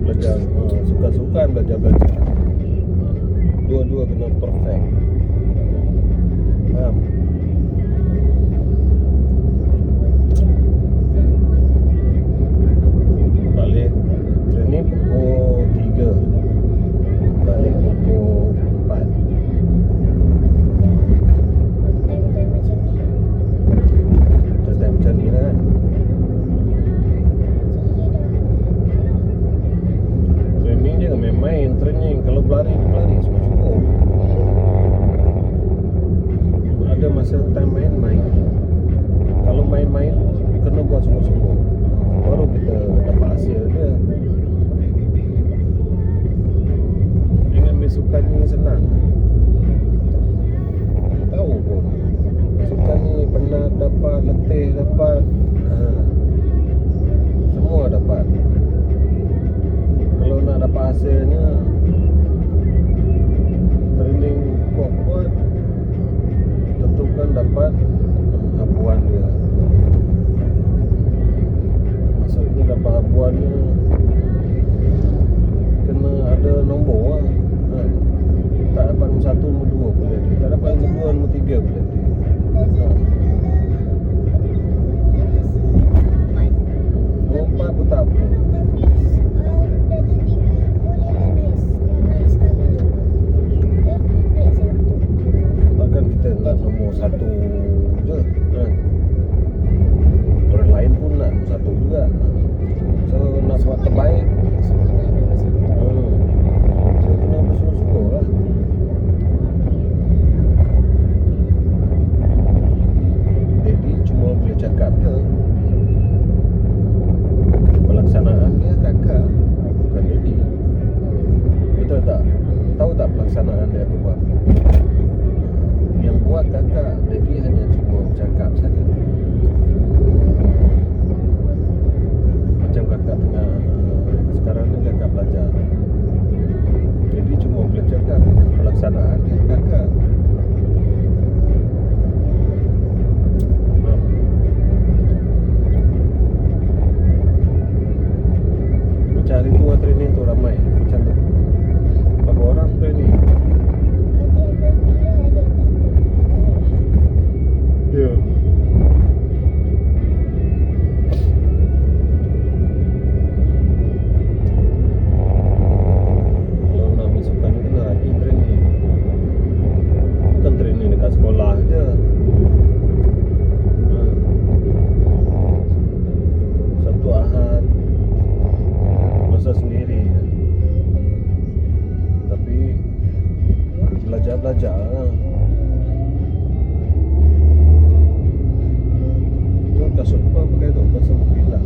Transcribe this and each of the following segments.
belajar suka-sukaan belajar. Dua-dua kena perfect. Faham? Balik training pukul 3, balik pukul 4. Time macam ni lah kan. Training je main-main training. Kalau berlari semua cukup. Ada masa time main-main. Kalau main-main kena buat sungguh-sungguh, baru kita dapat hasil dia. Dengan sukan ni senang, tahu pun sukan ni penat dapat, letih dapat, semua dapat. Kalau nak dapat hasilnya, training kuat-kuat, tentukan dapat habuan dia. Maksudnya dapat habuannya kena ada nombor lah. Tak dapat nombor 1, nombor 2 pun jadi. Tak dapat nombor 2, nombor 3 pun jadi. Nombor 4 pun tak apa. Takkan kita nak nombor 1 je kan? Orang lain pun nak nombor 1 juga. So nak buat terbaik, so kena bersungguh-sungguh lah. Jadi cuma boleh cakap je, pelaksanaan dia kakak, bukan Daddy. Betul tak? Tahu tak pelaksanaan dia tu buat? Yang buat kakak, Daddy hanya cuma cakap saja. Macam kakak tengah sekarang ni kakak belajar, jadi cuma boleh cakap, pelaksanaan dia kakak. Macam hari tu training tu ramai macam tu. Berapa orang training? Ya. Kalau nak masukkan kena rajin training. Bukan training dekat sekolah je. Sabtu Ahad masa sendiri. Tapi belajar lah. Tu kasut apa pakai tu? Kasut tilam.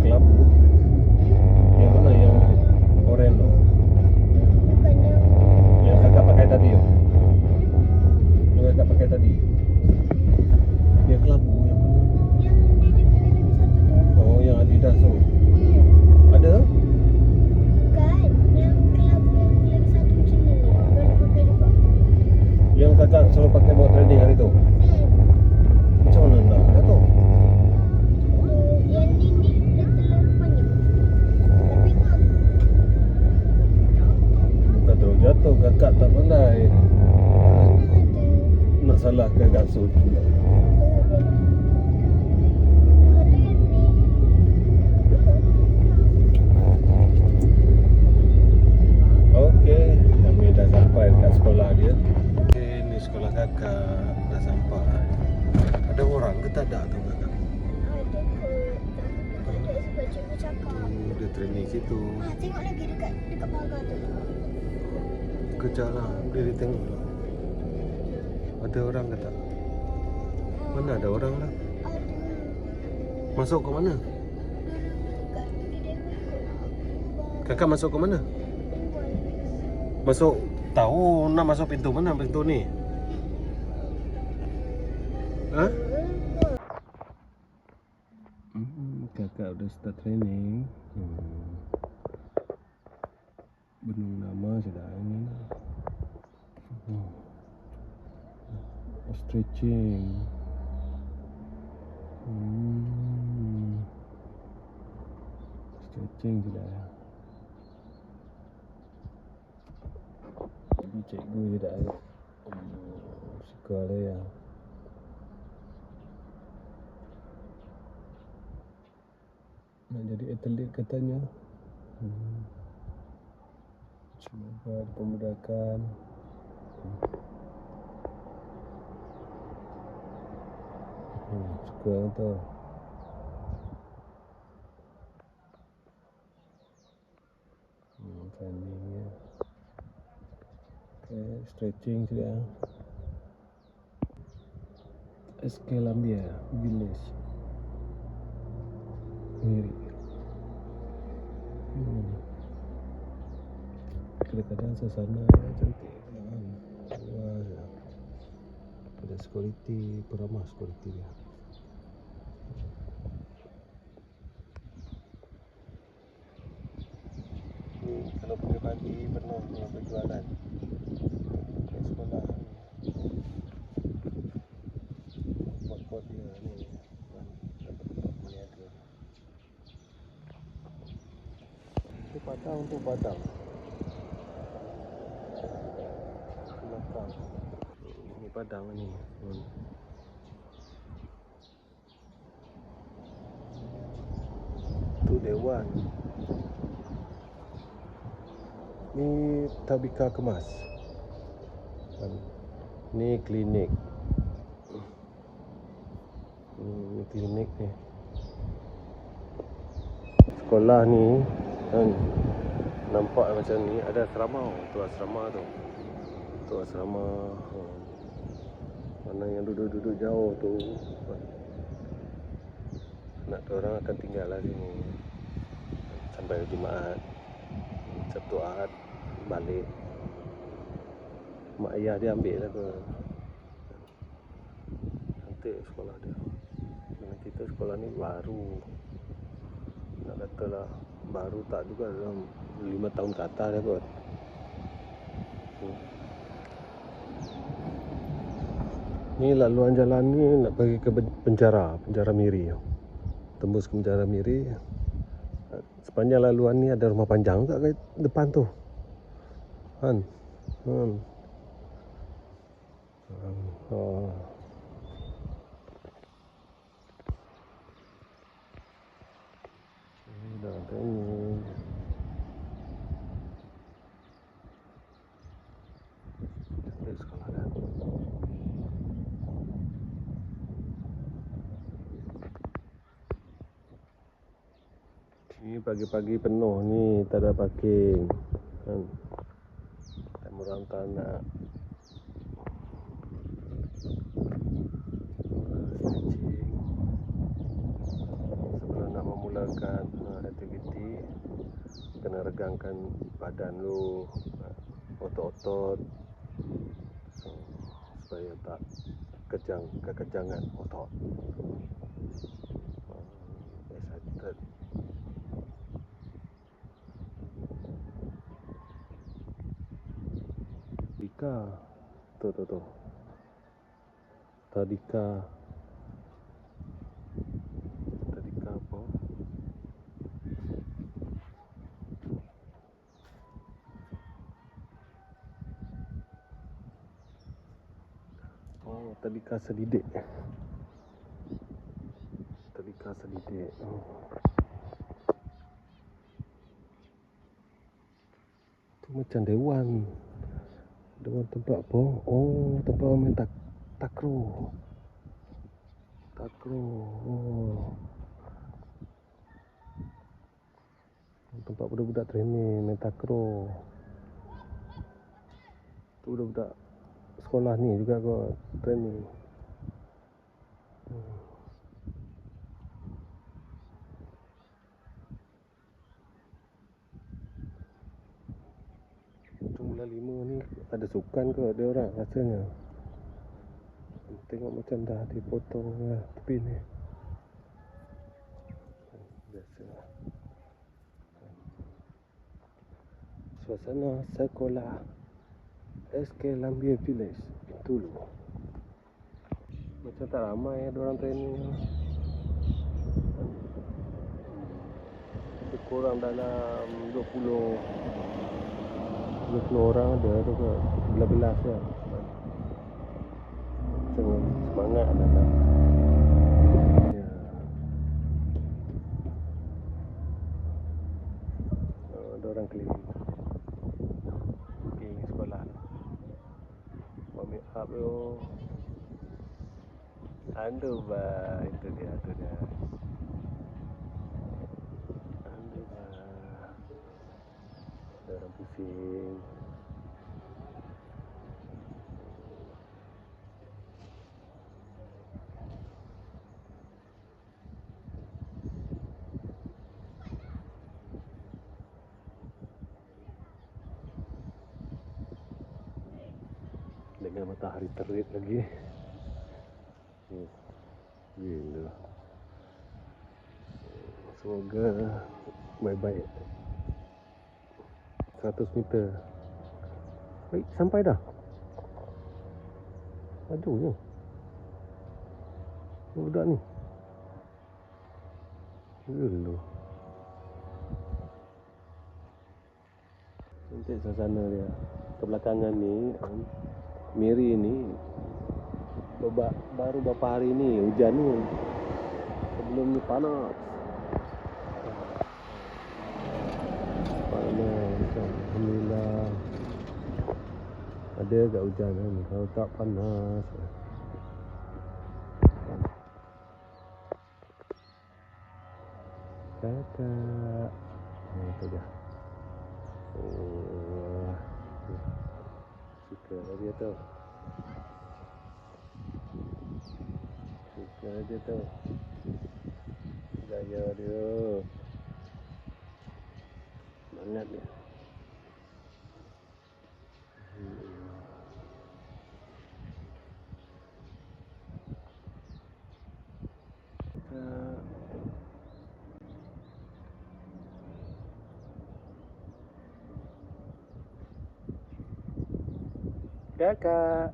Kelabu. Yang mana yang oren tu? Yang kakak pakai tadi tu? Yang kakak pakai tadi? Dia kelabu yang mana? Oh, yang Adidas tu. Ada? Yang kakak selalu pakai buat training hari tu? Macam mana nak ada tu? Bukan terus jatuh, kakak tak pandai. Nak salahkan kasut pula. Okey, kami dah sampai dekat sekolah dia. Okey, ni sekolah kakak dah sampai. Ada orang ke tak ada tu kakak? Ada sebab cikgu cakap. Dia training situ. Tengok lagi dekat pagar tu. Kejap lah, dia tengok lah. Ada orang ke tak? Mana ada orang lah? Ada. Masuk ke mana? Kakak masuk ke mana? Masuk, tahu nak masuk pintu mana, pintu ni? Ha? Kakak udah start training. Benung nama sudah ini. Stretching. Stretching sudah. Jadi cikgu sudah. Suka lah ya. Nak jadi atlet katanya. Semoga dipermudahkan. Suka tu. Training. Okay, stretching sudah. Escalambia Village. Miri. Kadang-kadang suasana cantik. Luas. Ada security, peramah security dia. Kalau pagi-pagi penuh dengan berjualan. Ke sekolah ni. Pot-pot dia ni. Tempat-tempat meniaga. Itu padang tu padang. Belakang. Ini padang ni. Tu dewan. Ni tabika kemas. Ni klinik. Ni klinik ni. Sekolah ni kan nampak macam ni ada asrama. Tu asrama tu. Tu asrama. Mana yang duduk-duduk jauh tu. Nak orang akan tinggal lah sini sampai Jumaat. Sabtu Ahad balik. Mak ayah dia ambil lah ke. Cantik sekolah dia. Dengan kita sekolah ni baru. Nak katalah baru tak juga, dalam 5 tahun ke atas dah kot. Ni laluan jalan ni nak pergi ke penjara Miri. Tembus ke penjara Miri. Sepanjang laluan ni ada rumah panjang tak kat depan tu. Kan? Oh. Dah ada ni. Cantik sekolah dah. Ni pagi-pagi penuh ni, tak ada parking. Kan? Orang tak nak. Sebelum nak memulakan aktiviti, kena regangkan badan lu, otot-otot, supaya tak kekejangan otot. Excited. Tadika. Tu. Tadika apa? Oh, Tadika Sedidik. Tu macam dewan tempat apa? Oh, tempat main takraw. Oh. Tempat budak-budak training main takraw. Tu budak-budak sekolah ni juga kot training. Jumlah 5 ni ada sukan ke ada orang rasanya. Tengok macam dah dipotong lah tepi ni. Biasa. suasana sekolah SK Lambia Village Bintulu. Macam tak ramai orang training. Kurang dalam 20 orang ada tu ke belas-belas lah. Semangat anak-anak. Ya. Ada orang keliling sekolah. Warm up tu. Aduh bah, itu dia. Ada orang pusing. Dengan matahari terik lagi. Gila. Semoga baik-baik. 100 meter. Baik, sampai dah. Aduhnya. Budak ni. Gila. Cantik suasana dia. Kebelakangan ni, Miri ni baru beberapa hari ni hujan ni. Sebelum ni panas. Alhamdulillah. Ada agak hujan kan. Kalau tak panas. Kakak. Itu dia. Oh. Suka dia tu. Gaya dia. Semangat dia. Kakak.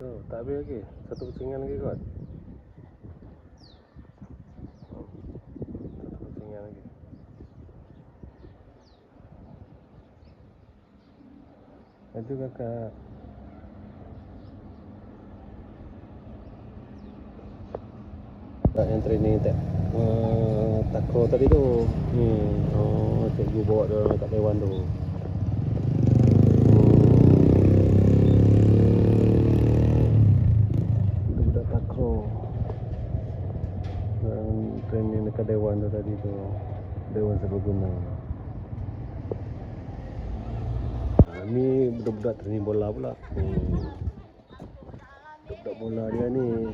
Oh, tak habis lagi. Satu pusingan lagi kot. Satu pusingan lagi. Maju kakak. Tak yang training tak. Takraw tadi tu. Oh, cikgu bawa dia orang kat Dewan tu. Budak takraw. Dan training dekat Dewan tu tadi tu. Dewan Serbaguna. Ni budak-budak training bola pula. Budak bola dia ni.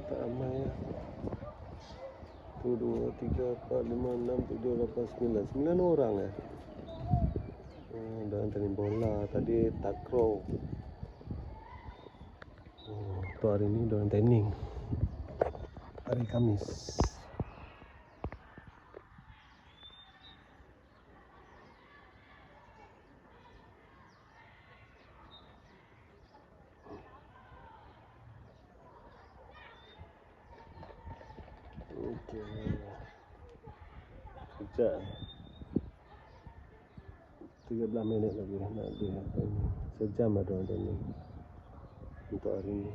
Tak ramai lah. 1, 2, 3, 4, 5, 6, 7, 8, 9 orang lah. Dalam training bola. Tadi takraw. Tu hari ni dalam training. Hari Khamis. Okey. Sekejap. 13 minit lagi nak habis. Sejam ada orang training untuk hari ni.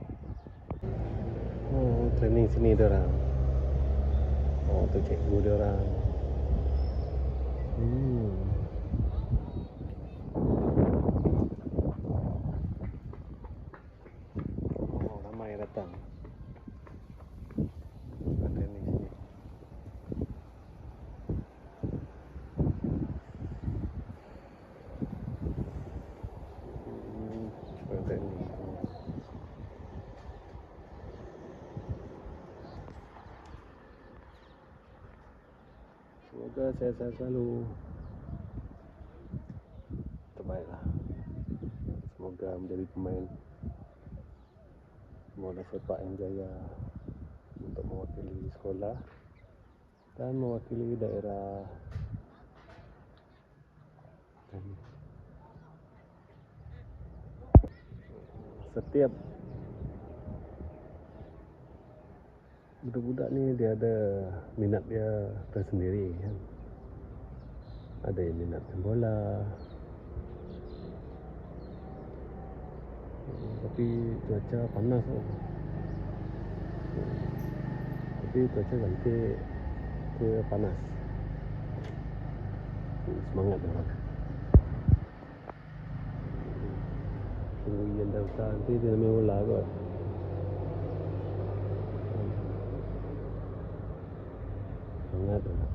Training sini dia orang. Tu cikgu dia orang. Ramai datang. Training sini. Training. Semoga sehat-sehat selalu. Terbaiklah. Semoga menjadi pemain bola sepak yang jaya untuk mewakili sekolah dan mewakili daerah. Setiap budak-budak ni dia ada minat dia tersendiri kan. Ada yang minat main bola, tapi cuaca panas tu. Tapi cuaca ganti ke panas. Semangat dia orang. Tunggu yang dah besar nanti dia main bola kot. Semangat dia orang.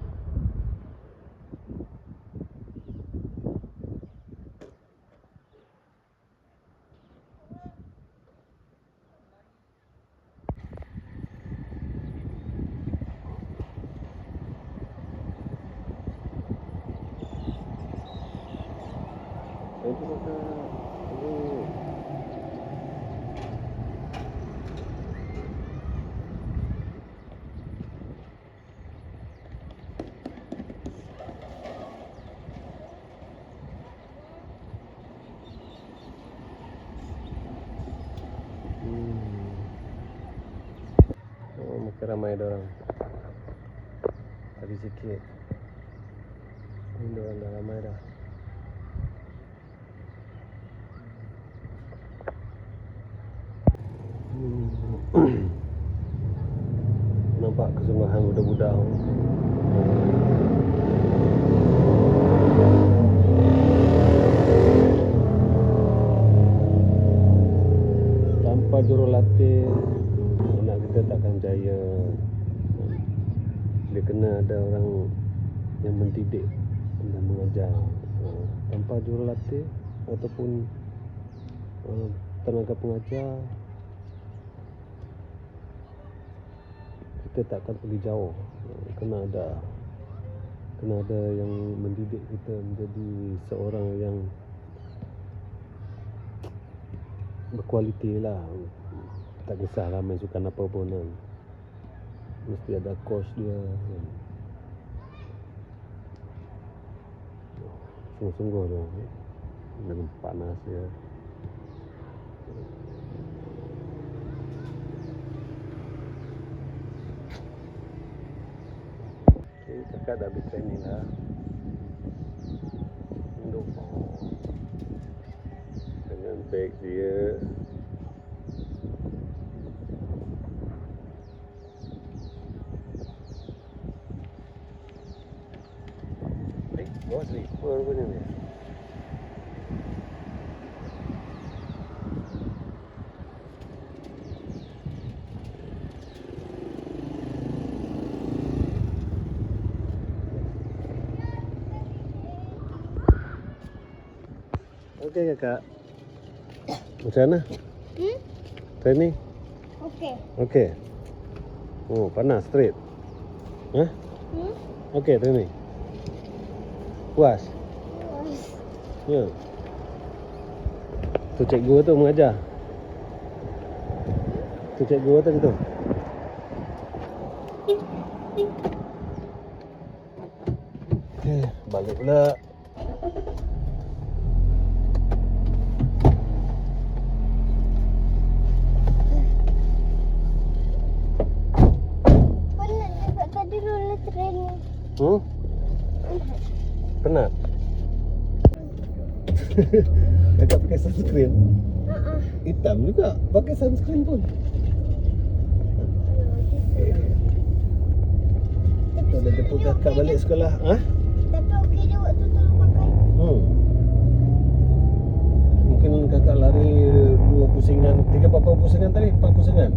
Itu maka makin ramai ada orang. Tadi sikit. Ini orang dah ramai dah. Nampak kesungguhan budak-budak. Tanpa jurulatih anak kita takkan jaya. Dia kena ada orang yang mendidik dan mengajar. Tanpa jurulatih ataupun tenaga pengajar, kita tak akan pergi jauh. Kena ada yang mendidik kita menjadi seorang yang berkualiti lah. Tak kisahlah main sukan apa pun kan. Mesti ada coach dia kan. Sungguh-sungguh tu dengan panas dia. Okay, kakak dah habis training dah. Tunduk dengan beg dia. Bawa slipper rupanya ni. Okey kakak. Macam mana? Training? Okey. Okey. Oh, panas straight. Hah? Okey training. Puas? Ya. Tu cikgu tu mengajar. Tu cikgu tu gitu. Okey, balik pula. Penat juga tadi roller training. Penat? Kakak pakai sunscreen? Hitam juga pakai sunscreen pun. Kita dah jemput kakak balik sekolah. Tapi okey je waktu tolong pakai. Mungkin kakak lari 2 pusingan, 3 pusingan tadi, 4 pusingan.